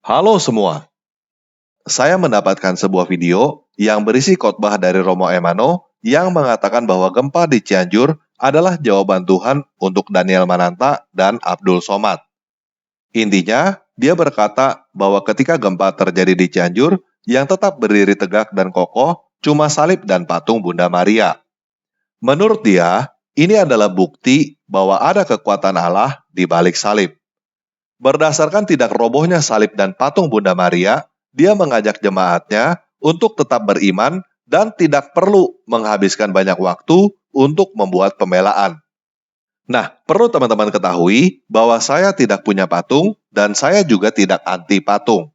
Halo semua, saya mendapatkan sebuah video yang berisi khotbah dari Romo Emano yang mengatakan bahwa gempa di Cianjur adalah jawaban Tuhan untuk Daniel Mananta dan Abdul Somad. Intinya, dia berkata bahwa ketika gempa terjadi di Cianjur, yang tetap berdiri tegak dan kokoh cuma salib dan patung Bunda Maria. Menurut dia, ini adalah bukti bahwa ada kekuatan Allah di balik salib. Berdasarkan tidak robohnya salib dan patung Bunda Maria, dia mengajak jemaatnya untuk tetap beriman dan tidak perlu menghabiskan banyak waktu untuk membuat pembelaan. Nah, perlu teman-teman ketahui bahwa saya tidak punya patung dan saya juga tidak anti patung.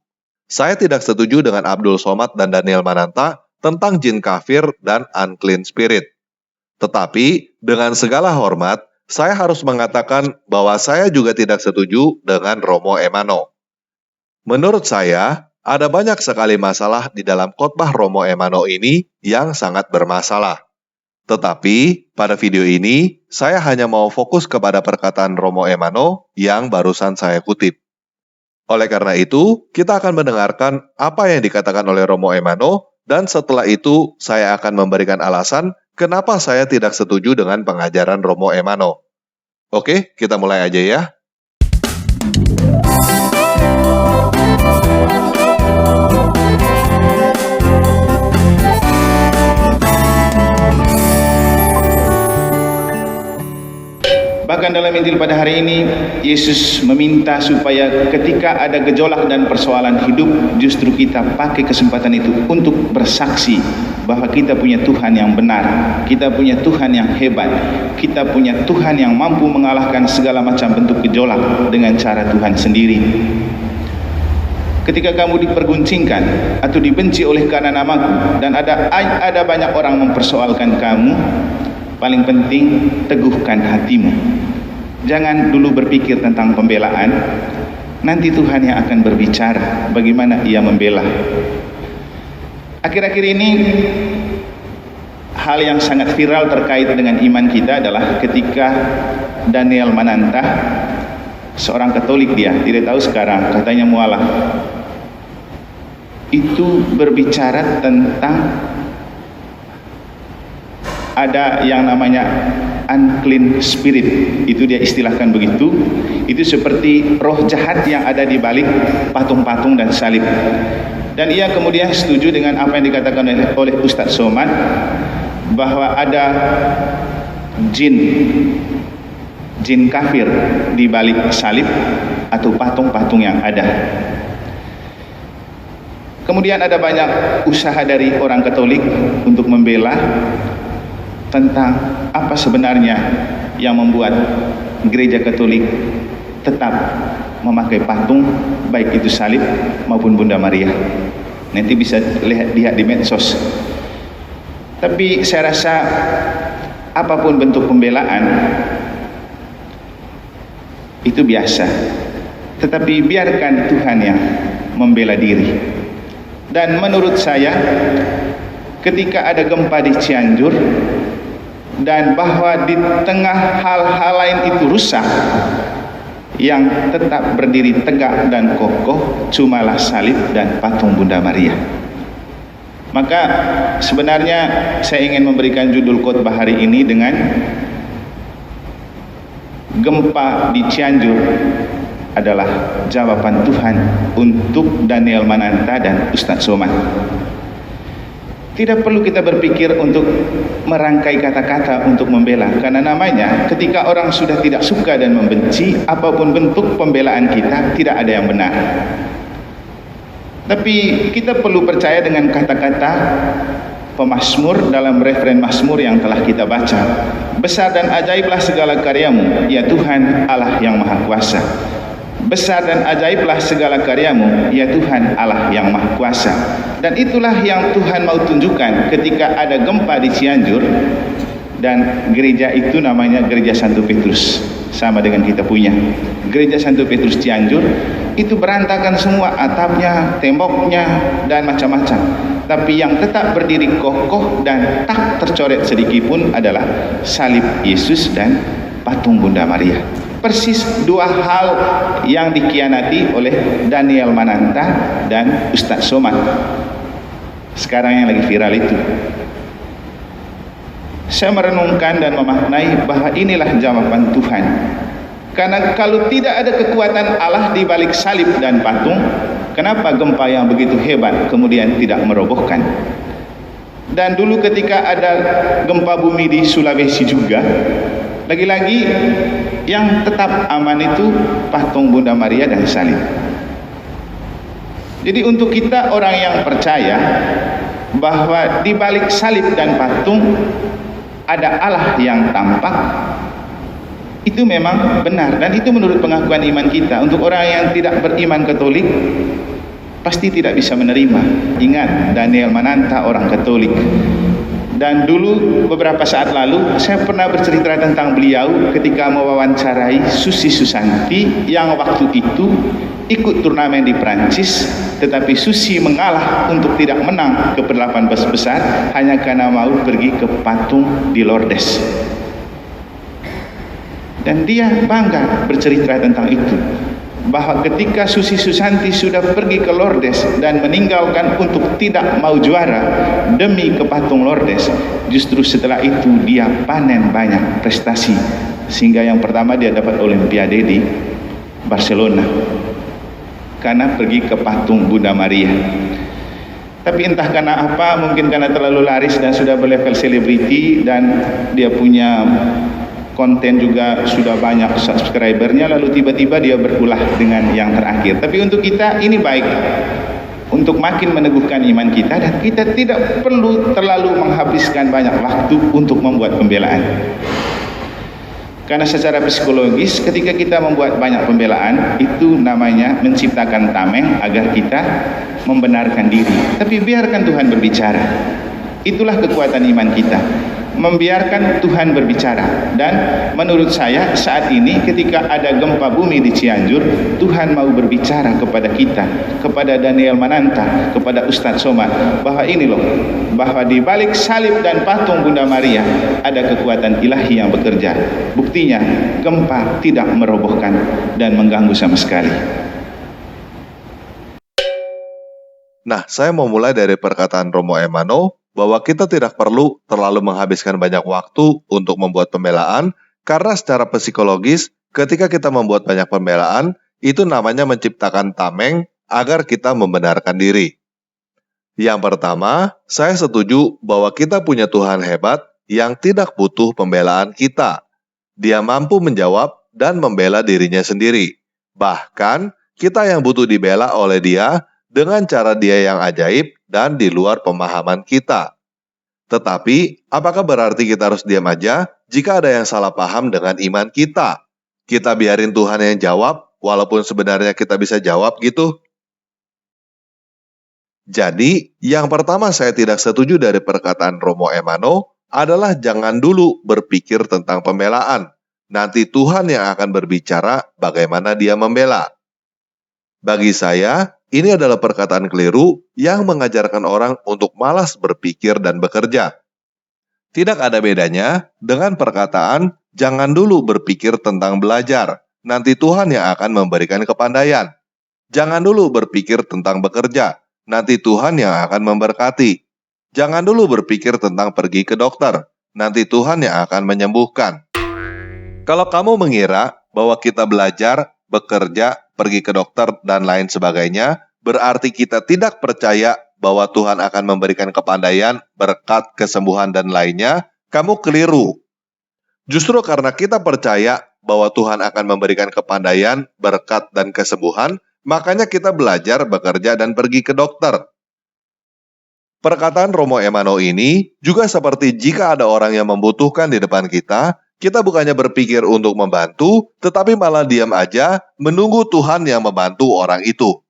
Saya tidak setuju dengan Abdul Somad dan Daniel Mananta tentang jin kafir dan unclean spirit. Tetapi, dengan segala hormat, saya harus mengatakan bahwa saya juga tidak setuju dengan Romo Emano. Menurut saya, ada banyak sekali masalah di dalam khotbah Romo Emano ini yang sangat bermasalah. Tetapi, pada video ini, saya hanya mau fokus kepada perkataan Romo Emano yang barusan saya kutip. Oleh karena itu, kita akan mendengarkan apa yang dikatakan oleh Romo Emano, dan setelah itu saya akan memberikan alasan kenapa saya tidak setuju dengan pengajaran Romo Emano. Oke, kita mulai aja ya. Bahkan dalam Injil pada hari ini, Yesus meminta supaya ketika ada gejolak dan persoalan hidup, justru kita pakai kesempatan itu untuk bersaksi bahwa kita punya Tuhan yang benar, kita punya Tuhan yang hebat, kita punya Tuhan yang mampu mengalahkan segala macam bentuk gejolak dengan cara Tuhan sendiri. Ketika kamu diperguncingkan atau dibenci oleh karena namaku dan ada banyak orang mempersoalkan kamu, paling penting teguhkan hatimu. Jangan dulu berpikir tentang pembelaan. Nanti Tuhan yang akan berbicara bagaimana ia membela. Akhir-akhir ini hal yang sangat viral terkait dengan iman kita adalah ketika Daniel Mananta, seorang Katolik, dia tidak tahu sekarang, katanya mualaf, itu berbicara tentang ada yang namanya unclean spirit, itu dia istilahkan begitu. Itu seperti roh jahat yang ada di balik patung-patung dan salib. Dan ia kemudian setuju dengan apa yang dikatakan oleh Ustadz Somad, bahwa ada jin kafir di balik salib atau patung-patung yang ada. Kemudian ada banyak usaha dari orang Katolik untuk membela tentang apa sebenarnya yang membuat gereja Katolik tetap memakai patung, baik itu salib maupun Bunda Maria. Nanti bisa lihat di medsos. Tapi saya rasa apapun bentuk pembelaan itu biasa, tetapi biarkan Tuhan yang membela diri. Dan menurut saya, ketika ada gempa di Cianjur dan bahwa di tengah hal-hal lain itu rusak, yang tetap berdiri tegak dan kokoh cumalah salib dan patung Bunda Maria. Maka sebenarnya saya ingin memberikan judul khotbah hari ini dengan gempa di Cianjur adalah jawaban Tuhan untuk Daniel Mananta dan Ustadz Somad. Tidak perlu kita berpikir untuk merangkai kata-kata untuk membela, karena namanya ketika orang sudah tidak suka dan membenci, apapun bentuk pembelaan kita tidak ada yang benar. Tapi kita perlu percaya dengan kata-kata pemazmur dalam referen mazmur yang telah kita baca. Besar dan ajaiblah segala karyamu, ya Tuhan Allah yang Maha Kuasa. Besar dan ajaiblah segala karyamu, ya Tuhan Allah yang Maha Kuasa. Dan itulah yang Tuhan mau tunjukkan ketika ada gempa di Cianjur. Dan gereja itu namanya Gereja Santo Petrus, sama dengan kita punya Gereja Santo Petrus Cianjur. Itu berantakan semua, atapnya, temboknya, dan macam-macam. Tapi yang tetap berdiri kokoh dan tak tercoret sedikit pun adalah salib Yesus dan patung Bunda Maria. Persis dua hal yang dikhianati oleh Daniel Mananta dan Ustadz Somad. Sekarang yang lagi viral itu. Saya merenungkan dan memaknai bahwa inilah jawaban Tuhan. Karena kalau tidak ada kekuatan Allah di balik salib dan patung, kenapa gempa yang begitu hebat kemudian tidak merobohkan? Dan dulu ketika ada gempa bumi di Sulawesi juga, lagi-lagi yang tetap aman itu patung Bunda Maria dan salib. Jadi untuk kita orang yang percaya bahwa di balik salib dan patung ada Allah yang tampak, itu memang benar dan itu menurut pengakuan iman kita. Untuk orang yang tidak beriman Katolik pasti tidak bisa menerima. Ingat, Daniel Mananta orang Katolik. Dan dulu beberapa saat lalu saya pernah bercerita tentang beliau ketika mewawancarai Susi Susanti yang waktu itu ikut turnamen di Prancis, tetapi Susi mengalah untuk tidak menang ke 18 besar hanya karena mau pergi ke patung di Lourdes. Dan dia bangga bercerita tentang itu, bahwa ketika Susi Susanti sudah pergi ke Lourdes dan meninggalkan untuk tidak mau juara demi ke patung Lourdes, justru setelah itu dia panen banyak prestasi, sehingga yang pertama dia dapat Olimpiade di Barcelona karena pergi ke patung Bunda Maria. Tapi entah karena apa, mungkin karena terlalu laris dan sudah berlevel selebriti dan dia punya konten juga sudah banyak subscribernya, lalu tiba-tiba dia berulah dengan yang terakhir. Tapi untuk kita ini baik, untuk makin meneguhkan iman kita, dan kita tidak perlu terlalu menghabiskan banyak waktu untuk membuat pembelaan. Karena secara psikologis ketika kita membuat banyak pembelaan, itu namanya menciptakan tameng agar kita membenarkan diri. Tapi biarkan Tuhan berbicara. Itulah kekuatan iman kita, membiarkan Tuhan berbicara. Dan menurut saya saat ini ketika ada gempa bumi di Cianjur, Tuhan mau berbicara kepada kita, kepada Daniel Mananta, kepada Ustadz Somad, bahwa ini loh, bahwa di balik salib dan patung Bunda Maria ada kekuatan ilahi yang bekerja. Buktinya gempa tidak merobohkan dan mengganggu sama sekali. Nah, saya mau mulai dari perkataan Romo Emano bahwa kita tidak perlu terlalu menghabiskan banyak waktu untuk membuat pembelaan, karena secara psikologis ketika kita membuat banyak pembelaan, itu namanya menciptakan tameng agar kita membenarkan diri. Yang pertama, saya setuju bahwa kita punya Tuhan hebat yang tidak butuh pembelaan kita. Dia mampu menjawab dan membela dirinya sendiri. Bahkan, kita yang butuh dibela oleh Dia dengan cara Dia yang ajaib dan di luar pemahaman kita. Tetapi, apakah berarti kita harus diam aja jika ada yang salah paham dengan iman kita? Kita biarin Tuhan yang jawab, walaupun sebenarnya kita bisa jawab gitu? Jadi, yang pertama saya tidak setuju dari perkataan Romo Emano adalah jangan dulu berpikir tentang pembelaan. Nanti Tuhan yang akan berbicara bagaimana Dia membela. Bagi saya, ini adalah perkataan keliru yang mengajarkan orang untuk malas berpikir dan bekerja. Tidak ada bedanya dengan perkataan jangan dulu berpikir tentang belajar. Nanti Tuhan yang akan memberikan kepandaian. Jangan dulu berpikir tentang bekerja. Nanti Tuhan yang akan memberkati. Jangan dulu berpikir tentang pergi ke dokter. Nanti Tuhan yang akan menyembuhkan. Kalau kamu mengira bahwa kita belajar, bekerja, pergi ke dokter, dan lain sebagainya, berarti kita tidak percaya bahwa Tuhan akan memberikan kepandaian, berkat, kesembuhan, dan lainnya, kamu keliru. Justru karena kita percaya bahwa Tuhan akan memberikan kepandaian, berkat, dan kesembuhan, makanya kita belajar, bekerja, dan pergi ke dokter. Perkataan Romo Emano ini juga seperti jika ada orang yang membutuhkan di depan kita bukannya berpikir untuk membantu, tetapi malah diam aja menunggu Tuhan yang membantu orang itu.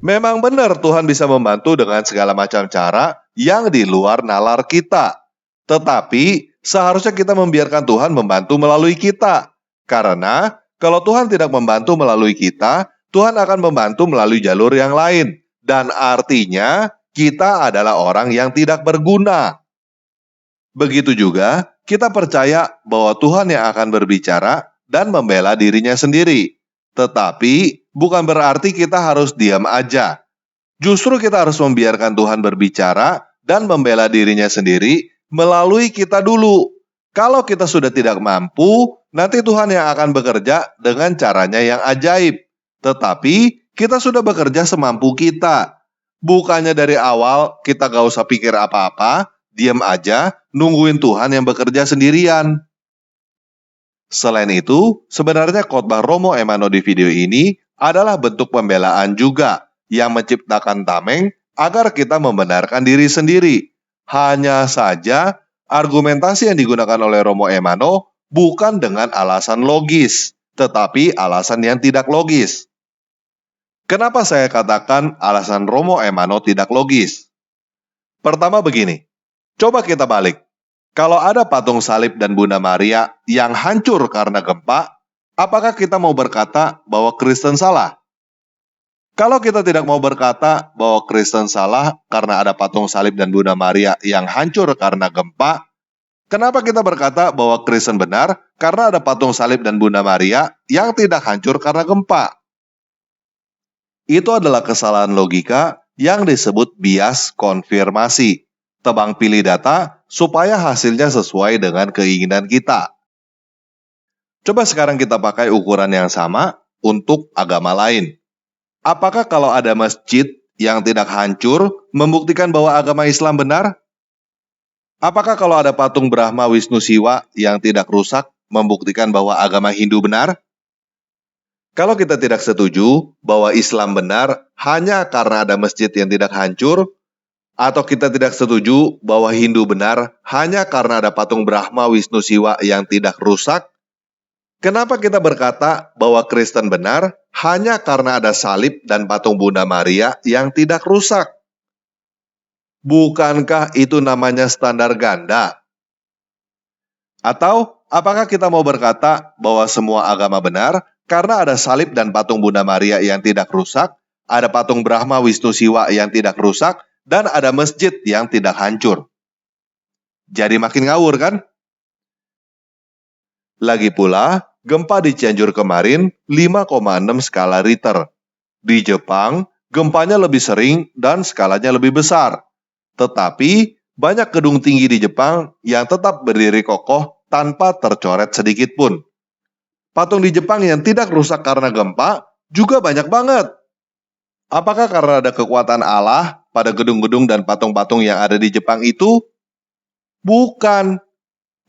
Memang benar Tuhan bisa membantu dengan segala macam cara yang di luar nalar kita. Tetapi seharusnya kita membiarkan Tuhan membantu melalui kita. Karena kalau Tuhan tidak membantu melalui kita, Tuhan akan membantu melalui jalur yang lain. Dan artinya kita adalah orang yang tidak berguna. Begitu juga kita percaya bahwa Tuhan yang akan berbicara dan membela dirinya sendiri. Tetapi bukan berarti kita harus diam aja. Justru kita harus membiarkan Tuhan berbicara dan membela dirinya sendiri melalui kita dulu. Kalau kita sudah tidak mampu, nanti Tuhan yang akan bekerja dengan caranya yang ajaib. Tetapi kita sudah bekerja semampu kita. Bukannya dari awal kita gak usah pikir apa-apa, diam aja, nungguin Tuhan yang bekerja sendirian. Selain itu, sebenarnya khotbah Romo Emano di video ini adalah bentuk pembelaan juga yang menciptakan tameng agar kita membenarkan diri sendiri. Hanya saja, argumentasi yang digunakan oleh Romo Emano bukan dengan alasan logis, tetapi alasan yang tidak logis. Kenapa saya katakan alasan Romo Emano tidak logis? Pertama begini, coba kita balik. Kalau ada patung salib dan Bunda Maria yang hancur karena gempa, apakah kita mau berkata bahwa Kristen salah? Kalau kita tidak mau berkata bahwa Kristen salah karena ada patung salib dan Bunda Maria yang hancur karena gempa, kenapa kita berkata bahwa Kristen benar karena ada patung salib dan Bunda Maria yang tidak hancur karena gempa? Itu adalah kesalahan logika yang disebut bias konfirmasi. Tebang pilih data supaya hasilnya sesuai dengan keinginan kita. Coba sekarang kita pakai ukuran yang sama untuk agama lain. Apakah kalau ada masjid yang tidak hancur membuktikan bahwa agama Islam benar? Apakah kalau ada patung Brahma Wisnu Siwa yang tidak rusak membuktikan bahwa agama Hindu benar? Kalau kita tidak setuju bahwa Islam benar hanya karena ada masjid yang tidak hancur, atau kita tidak setuju bahwa Hindu benar hanya karena ada patung Brahma Wisnu Siwa yang tidak rusak, kenapa kita berkata bahwa Kristen benar hanya karena ada salib dan patung Bunda Maria yang tidak rusak? Bukankah itu namanya standar ganda? Atau apakah kita mau berkata bahwa semua agama benar karena ada salib dan patung Bunda Maria yang tidak rusak, ada patung Brahma Wisnu Siwa yang tidak rusak, dan ada masjid yang tidak hancur? Jadi makin ngawur kan? Lagi pula, gempa di Cianjur kemarin 5,6 skala Richter. Di Jepang, gempanya lebih sering dan skalanya lebih besar. Tetapi, banyak gedung tinggi di Jepang yang tetap berdiri kokoh tanpa tercoret sedikit pun. Patung di Jepang yang tidak rusak karena gempa juga banyak banget. Apakah karena ada kekuatan Allah pada gedung-gedung dan patung-patung yang ada di Jepang itu? Bukan.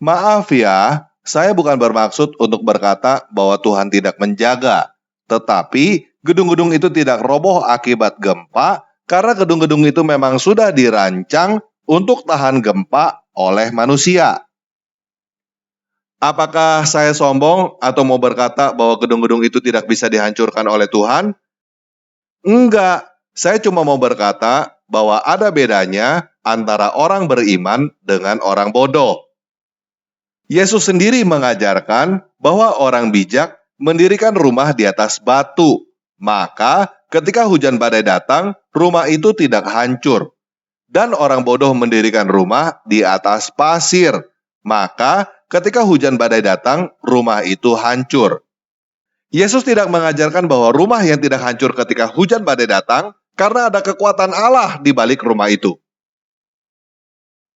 Maaf ya, saya bukan bermaksud untuk berkata bahwa Tuhan tidak menjaga. Tetapi, gedung-gedung itu tidak roboh akibat gempa karena gedung-gedung itu memang sudah dirancang untuk tahan gempa oleh manusia. Apakah saya sombong atau mau berkata bahwa gedung-gedung itu tidak bisa dihancurkan oleh Tuhan? Enggak. Saya cuma mau berkata bahwa ada bedanya antara orang beriman dengan orang bodoh. Yesus sendiri mengajarkan bahwa orang bijak mendirikan rumah di atas batu. Maka ketika hujan badai datang, rumah itu tidak hancur. Dan orang bodoh mendirikan rumah di atas pasir. Maka ketika hujan badai datang, rumah itu hancur. Yesus tidak mengajarkan bahwa rumah yang tidak hancur ketika hujan badai datang karena ada kekuatan Allah di balik rumah itu.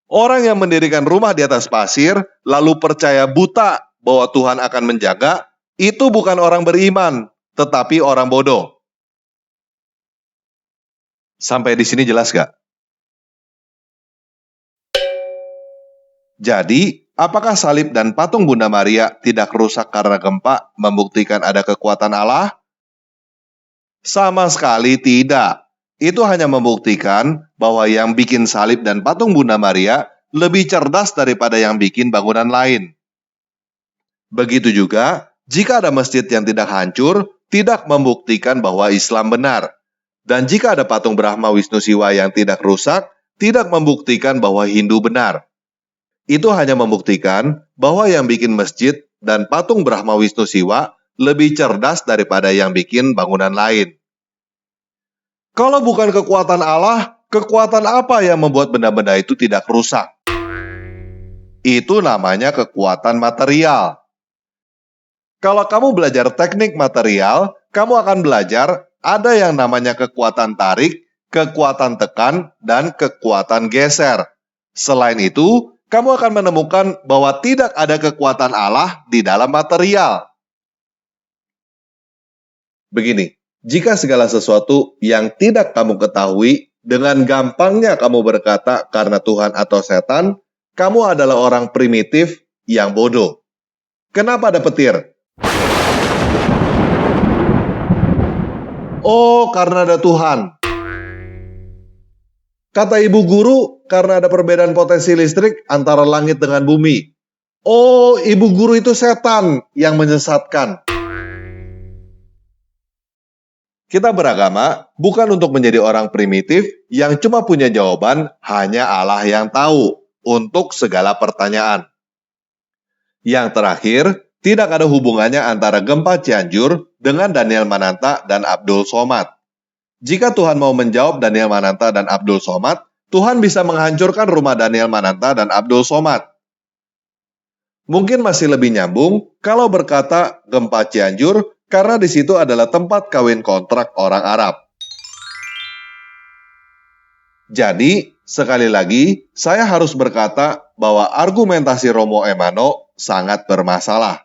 Orang yang mendirikan rumah di atas pasir lalu percaya buta bahwa Tuhan akan menjaga, itu bukan orang beriman, tetapi orang bodoh. Sampai di sini jelas gak? Jadi, apakah salib dan patung Bunda Maria tidak rusak karena gempa membuktikan ada kekuatan Allah? Sama sekali tidak. Itu hanya membuktikan bahwa yang bikin salib dan patung Bunda Maria lebih cerdas daripada yang bikin bangunan lain. Begitu juga, jika ada masjid yang tidak hancur, tidak membuktikan bahwa Islam benar. Dan jika ada patung Brahma Wisnu Siwa yang tidak rusak, tidak membuktikan bahwa Hindu benar. Itu hanya membuktikan bahwa yang bikin masjid dan patung Brahma Wisnu Siwa lebih cerdas daripada yang bikin bangunan lain. Kalau bukan kekuatan Allah, kekuatan apa yang membuat benda-benda itu tidak rusak? Itu namanya kekuatan material. Kalau kamu belajar teknik material, kamu akan belajar ada yang namanya kekuatan tarik, kekuatan tekan, dan kekuatan geser. Selain itu, kamu akan menemukan bahwa tidak ada kekuatan Allah di dalam material. Begini, jika segala sesuatu yang tidak kamu ketahui, dengan gampangnya kamu berkata karena Tuhan atau setan, kamu adalah orang primitif yang bodoh. Kenapa ada petir? Oh, karena ada Tuhan. Kata ibu guru, karena ada perbedaan potensi listrik antara langit dengan bumi. Oh, ibu guru itu setan yang menyesatkan. Kita beragama bukan untuk menjadi orang primitif yang cuma punya jawaban hanya Allah yang tahu untuk segala pertanyaan. Yang terakhir, tidak ada hubungannya antara gempa Cianjur dengan Daniel Mananta dan Abdul Somad. Jika Tuhan mau menjawab Daniel Mananta dan Abdul Somad, Tuhan bisa menghancurkan rumah Daniel Mananta dan Abdul Somad. Mungkin masih lebih nyambung kalau berkata gempa Cianjur karena di situ adalah tempat kawin kontrak orang Arab. Jadi, sekali lagi, saya harus berkata bahwa argumentasi Romo Emano sangat bermasalah.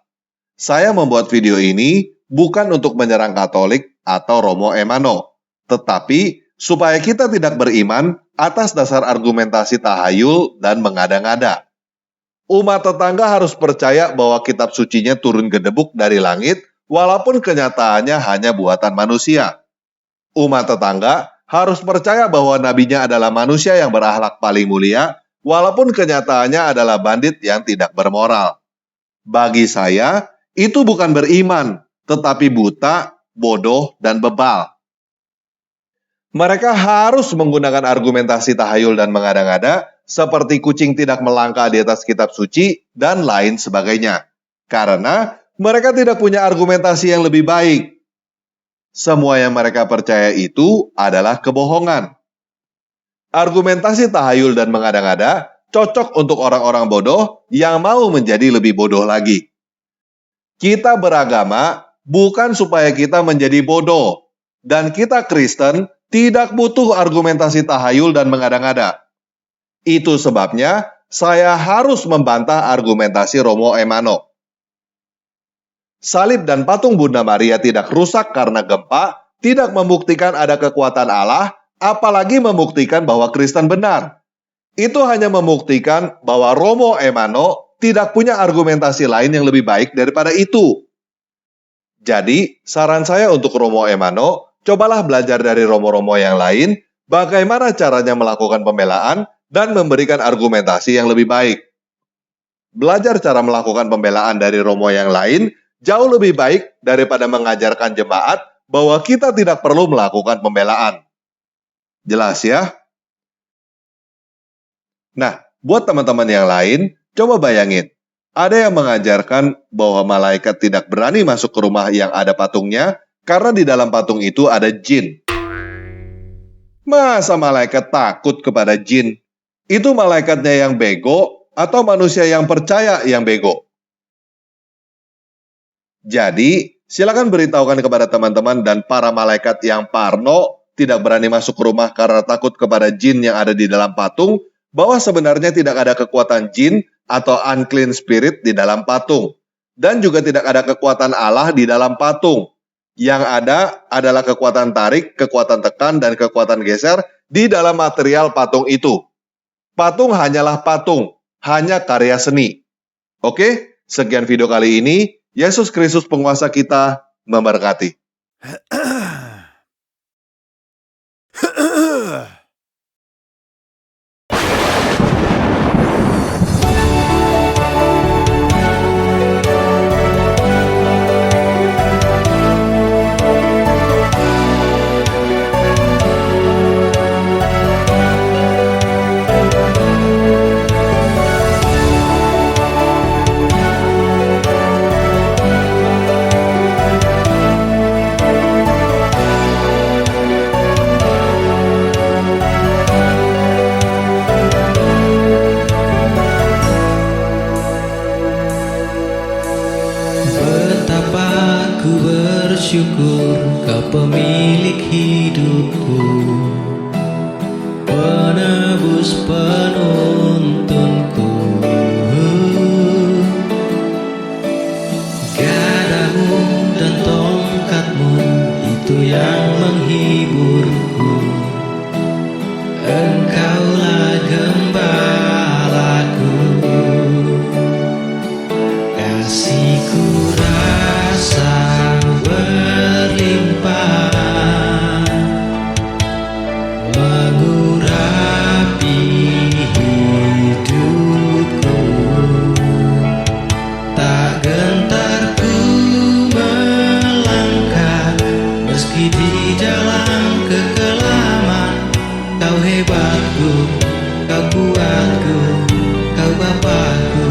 Saya membuat video ini bukan untuk menyerang Katolik atau Romo Emano, tetapi supaya kita tidak beriman atas dasar argumentasi tahayul dan mengada-ngada. Umat tetangga harus percaya bahwa kitab sucinya turun gedebuk dari langit, walaupun kenyataannya hanya buatan manusia. Umat tetangga harus percaya bahwa nabinya adalah manusia yang berakhlak paling mulia, walaupun kenyataannya adalah bandit yang tidak bermoral. Bagi saya, itu bukan beriman, tetapi buta, bodoh, dan bebal. Mereka harus menggunakan argumentasi tahayul dan mengada-ngada, seperti kucing tidak melangkah di atas kitab suci, dan lain sebagainya. Karena mereka tidak punya argumentasi yang lebih baik. Semua yang mereka percaya itu adalah kebohongan. Argumentasi tahayul dan mengada-ngada cocok untuk orang-orang bodoh yang mau menjadi lebih bodoh lagi. Kita beragama bukan supaya kita menjadi bodoh. Dan kita Kristen tidak butuh argumentasi tahayul dan mengada-ngada. Itu sebabnya saya harus membantah argumentasi Romo Emano. Salib dan patung Bunda Maria tidak rusak karena gempa, tidak membuktikan ada kekuatan Allah, apalagi membuktikan bahwa Kristen benar. Itu hanya membuktikan bahwa Romo Emano tidak punya argumentasi lain yang lebih baik daripada itu. Jadi, saran saya untuk Romo Emano, cobalah belajar dari Romo-Romo yang lain, bagaimana caranya melakukan pembelaan dan memberikan argumentasi yang lebih baik. Belajar cara melakukan pembelaan dari Romo yang lain jauh lebih baik daripada mengajarkan jemaat bahwa kita tidak perlu melakukan pembelaan. Jelas ya? Nah, buat teman-teman yang lain, coba bayangin. Ada yang mengajarkan bahwa malaikat tidak berani masuk ke rumah yang ada patungnya karena di dalam patung itu ada jin. Masa malaikat takut kepada jin? Itu malaikatnya yang bego atau manusia yang percaya yang bego? Jadi, silakan beritahukan kepada teman-teman dan para malaikat yang parno tidak berani masuk ke rumah karena takut kepada jin yang ada di dalam patung, bahwa sebenarnya tidak ada kekuatan jin atau unclean spirit di dalam patung. Dan juga tidak ada kekuatan Allah di dalam patung. Yang ada adalah kekuatan tarik, kekuatan tekan, dan kekuatan geser di dalam material patung itu. Patung hanyalah patung, hanya karya seni. Oke, sekian video kali ini. Yesus Kristus penguasa kita memberkati. hidupku, penebus penuntunku. Gadamu dan tongkatmu itu yang menghiburku. Engkaulah gembalaku, kasihku rasa berlimpah, mengurapi hidupku. Tak gentar ku melangkah, meski di dalam kekelaman. Kau hebatku, kau kuatku, kau Bapakku.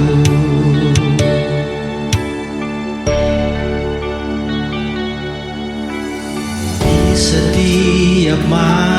Di setiap malam